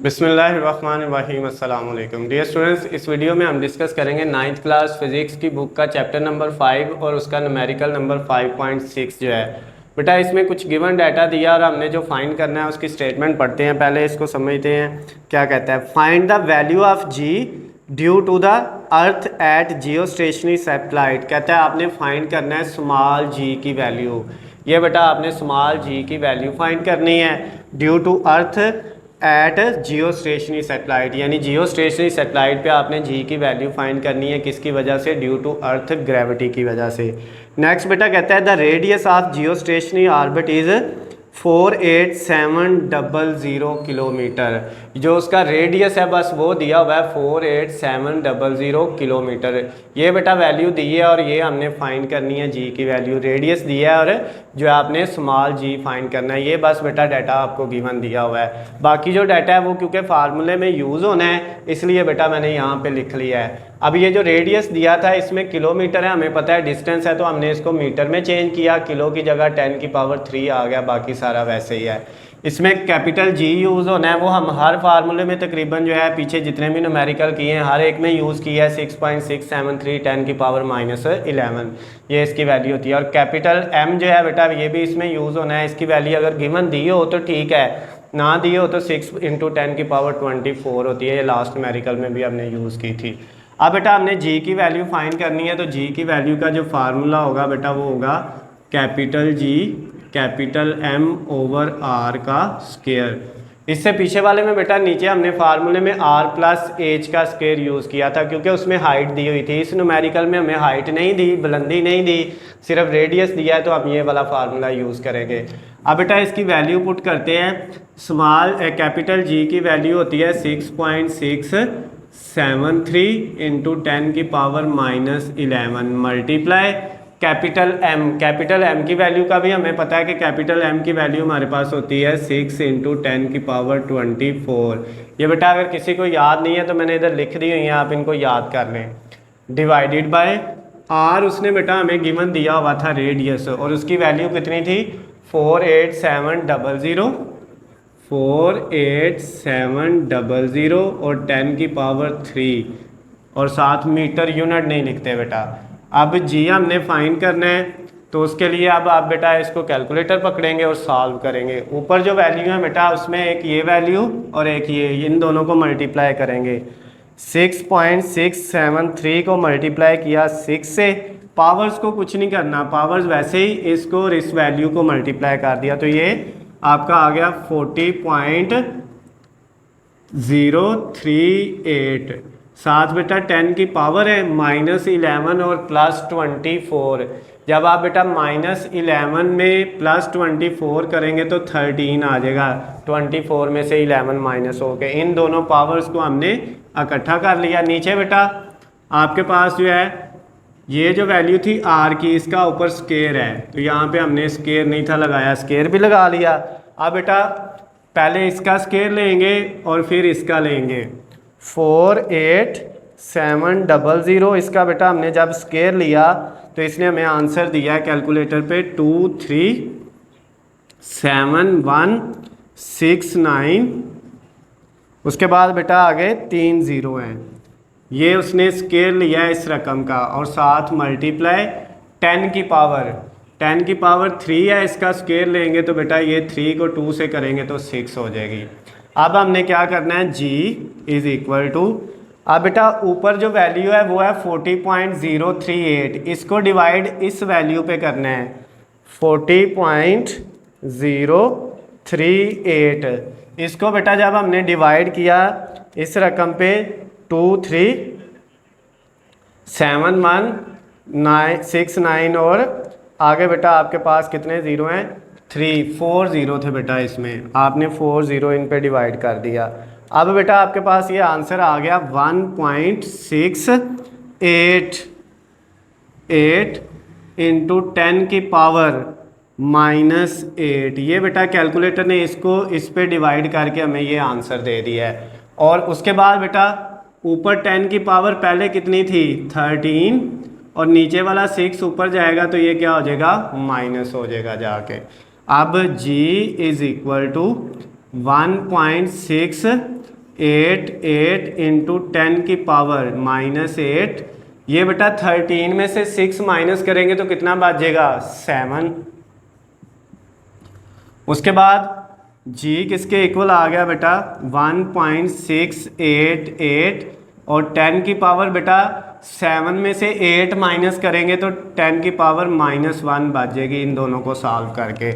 बिस्मिल्लाहिर्रहमानिर्रहीम अस्सलाम वालेकुम डियर स्टूडेंट्स। इस वीडियो में हम डिस्कस करेंगे 9th क्लास फिज़िक्स की बुक का चैप्टर नंबर 5 और उसका न्यूमेरिकल नंबर 5.6 जो है। बेटा इसमें कुछ गिवन डाटा दिया और हमने जो फाइंड करना है उसकी स्टेटमेंट पढ़ते हैं। पहले इसको समझते हैं क्या कहता है। Find the value of G due to the earth at geostationary satellite. कहता है आपने फाइंड करना है स्मॉल जी की वैल्यू। ये बेटा आपने स्मॉल जी की वैल्यू फाइंड करनी है due to earth at geostationary satellite, यानी जियो स्टेशनरी सैटेलाइट पे आपने जी की वैल्यू फाइंड करनी है। किसकी वजह से? ड्यू टू अर्थ ग्रेविटी की वजह से। नेक्स्ट बेटा कहता है the radius of Jio stationery orbit is 48700 kilometre. जो उसका रेडियस है बस वो दिया हुआ है 48700 किलोमीटर। ये बेटा वैल्यू दी है और ये हमने फाइंड करनी है जी की वैल्यू। रेडियस दिया है और जो आपने स्मॉल जी फाइंड करना है। ये बस बेटा डाटा आपको गिवन दिया हुआ है। बाकी जो डाटा है वो क्योंकि फार्मूले में यूज़ होना है इसलिए बेटा मैंने यहाँ पे लिख लिया है। अब ये जो रेडियस दिया था इसमें किलोमीटर है, हमें पता है डिस्टेंस है तो हमने इसको मीटर में चेंज किया। किलो की जगह 10⁻³ आ गया, बाकी सारा वैसे ही है। इसमें कैपिटल जी यूज़ होना है, वो हम हर फार्मूले में तकरीबन जो है पीछे जितने भी न्यूमेरिकल किए हैं हर एक में यूज़ किया है। 6.673 10⁻11 ये इसकी वैल्यू होती है। और कैपिटल एम जो है बेटा ये भी इसमें यूज़ होना है। इसकी वैल्यू अगर गिवन दी हो तो ठीक है, ना दी हो तो 6 × 10⁻24 होती है। ये लास्ट न्यूमेरिकल में भी हमने यूज़ की थी। अब बेटा हमने जी की वैल्यू फाइंड करनी है तो जी की वैल्यू का जो फार्मूला होगा बेटा वो होगा capital G capital M over R का स्क्वायर। इससे पीछे वाले में बेटा नीचे हमने फार्मूले में आर प्लस एच का स्क्वायर यूज़ किया था क्योंकि उसमें हाइट दी हुई थी। इस न्यूमेरिकल में हमें हाइट नहीं दी, बुलंदी नहीं दी, सिर्फ रेडियस दिया है तो हम ये वाला फार्मूला यूज़ करेंगे। अब बेटा इसकी वैल्यू पुट करते हैं। स्मॉल कैपिटल जी की वैल्यू होती है 6.673 × 10⁻11 मल्टीप्लाई कैपिटल एम की वैल्यू का भी हमें पता है कि कैपिटल एम की वैल्यू हमारे पास होती है 6 × 10⁻24। ये बेटा अगर किसी को याद नहीं है तो मैंने इधर लिख दी हुई है, आप इनको याद कर लें। डिवाइडेड बाय आर, उसने बेटा हमें गिवन दिया हुआ था रेडियस और उसकी वैल्यू कितनी थी 48700 और 10⁻³ और साथ मीटर यूनिट नहीं लिखते बेटा। अब जी हमने फाइंड करना है तो उसके लिए अब आप बेटा इसको कैलकुलेटर पकड़ेंगे और सॉल्व करेंगे। ऊपर जो वैल्यू है बेटा उसमें एक ये वैल्यू और एक ये, इन दोनों को मल्टीप्लाई करेंगे। 6.673 को मल्टीप्लाई किया 6 से, पावर्स को कुछ नहीं करना, पावर्स वैसे ही इसको और इस वैल्यू को मल्टीप्लाई कर दिया तो ये आपका आ गया 40.038। साथ बेटा 10 की पावर है -11 और +24। जब आप बेटा -11 में +24 करेंगे तो 13 आ जाएगा। 24 में से 11 माइनस हो के इन दोनों पावर्स को हमने इकट्ठा कर लिया। नीचे बेटा आपके पास जो है ये जो वैल्यू थी आर की, इसका ऊपर स्क्वायर है तो यहाँ पे हमने स्क्वायर नहीं था लगाया, स्क्वायर भी लगा लिया। अब बेटा पहले इसका स्क्वायर लेंगे और फिर इसका लेंगे 48700। इसका बेटा हमने जब स्क्वायर लिया तो इसने हमें आंसर दिया है कैलकुलेटर पे 237169। उसके बाद बेटा आगे 3 0 हैं। ये उसने स्क्वायर लिया है इस रकम का और साथ मल्टीप्लाई 10 की पावर 3 है। इसका स्क्वायर लेंगे तो बेटा ये 3 को 2 से करेंगे तो 6 हो जाएगी। अब हमने क्या करना है g इज़ इक्वल टू, अब बेटा ऊपर जो वैल्यू है वो है 40.038, इसको डिवाइड इस वैल्यू पे करना है 40.038। इसको बेटा जब हमने डिवाइड किया इस रकम पे 2371969 और आगे बेटा आपके पास कितने ज़ीरो हैं 4 ज़ीरो थे बेटा, इसमें आपने 4 ज़ीरो इन पे डिवाइड कर दिया। अब बेटा आपके पास ये आंसर आ गया 1.688 × 10⁻⁻8। ये बेटा कैलकुलेटर ने इसको इस पे डिवाइड करके हमें ये आंसर दे दिया है। और उसके बाद बेटा ऊपर 10 की पावर पहले कितनी थी 13 और नीचे वाला 6 ऊपर जाएगा तो ये क्या हो जाएगा माइनस हो जाएगा जाके। अब g is equal to 1.688 8 into 10 की पावर -8। ये बेटा 13 में से 6 माइनस करेंगे तो कितना बचेगा 7। उसके बाद जी किसके इक्वल आ गया बेटा 1.688 और 10 की पावर बेटा 7 में से 8 माइनस करेंगे तो 10 की पावर -1 बचेगी इन दोनों को सॉल्व करके।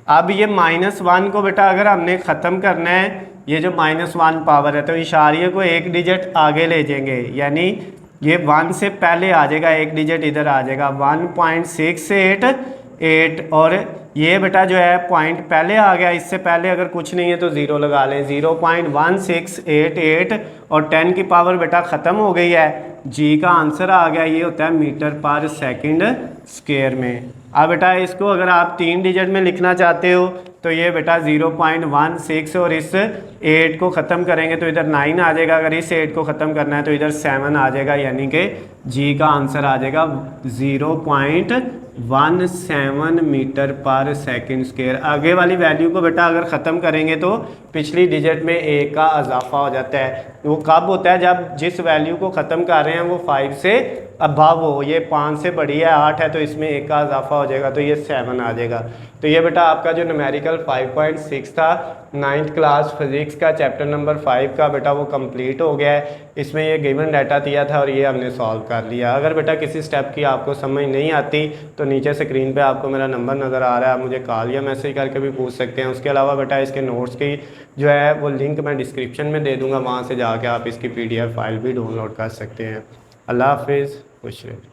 अब ये -1 को बेटा अगर हमने ख़त्म करना है, ये जो -1 पावर है तो इशारिये को एक डिजिट आगे ले जाएंगे, यानी ये 1 से पहले आ जाएगा, एक डिजिट इधर आ जाएगा 1.688 और ये बेटा जो है पॉइंट पहले आ गया, इससे पहले अगर कुछ नहीं है तो 0 लगा लें। 0.1688 और 10 की पावर बेटा ख़त्म हो गई है। जी का आंसर आ गया, ये होता है मीटर पर सेकंड स्क्वायर में। अब बेटा इसको अगर आप 3 डिजिट में लिखना चाहते हो तो ये बेटा 0.16 और इस 8 को ख़त्म करेंगे तो इधर 9 आ जाएगा, अगर इस 8 को ख़त्म करना है तो इधर 7 आ जाएगा, यानी कि जी का आंसर आ जाएगा 0.17 मीटर पर सेकंड स्क्वायर। आगे वाली वैल्यू को बेटा अगर ख़त्म करेंगे तो पिछली डिजिट में 1 का इजाफा हो जाता है। वो कब होता है, जब जिस वैल्यू को ख़त्म कर रहे हैं वो 5 से अबव हो। ये 5 से बड़ी है, 8 है, तो इसमें 1 का इजाफा हो जाएगा तो ये 7 आ जाएगा। तो ये बेटा आपका जो न्यूमेरिकल 5.6 था 9th क्लास फिजिक्स का चैप्टर नंबर 5 का बेटा वो कंप्लीट हो गया है। इसमें ये गिवन डाटा दिया था और ये हमने सॉल्व कर लिया। अगर बेटा किसी स्टेप की आपको समझ नहीं आती तो नीचे स्क्रीन पे आपको मेरा नंबर नज़र आ रहा है, आप मुझे कॉल या मैसेज करके भी पूछ सकते हैं। उसके अलावा बेटा इसके नोट्स की जो है वो लिंक मैं डिस्क्रिप्शन में दे दूँगा, वहाँ से जाके आप इसकी PDF फाइल भी डाउनलोड कर सकते हैं। अल्लाह हाफिज़, खुश रहिए।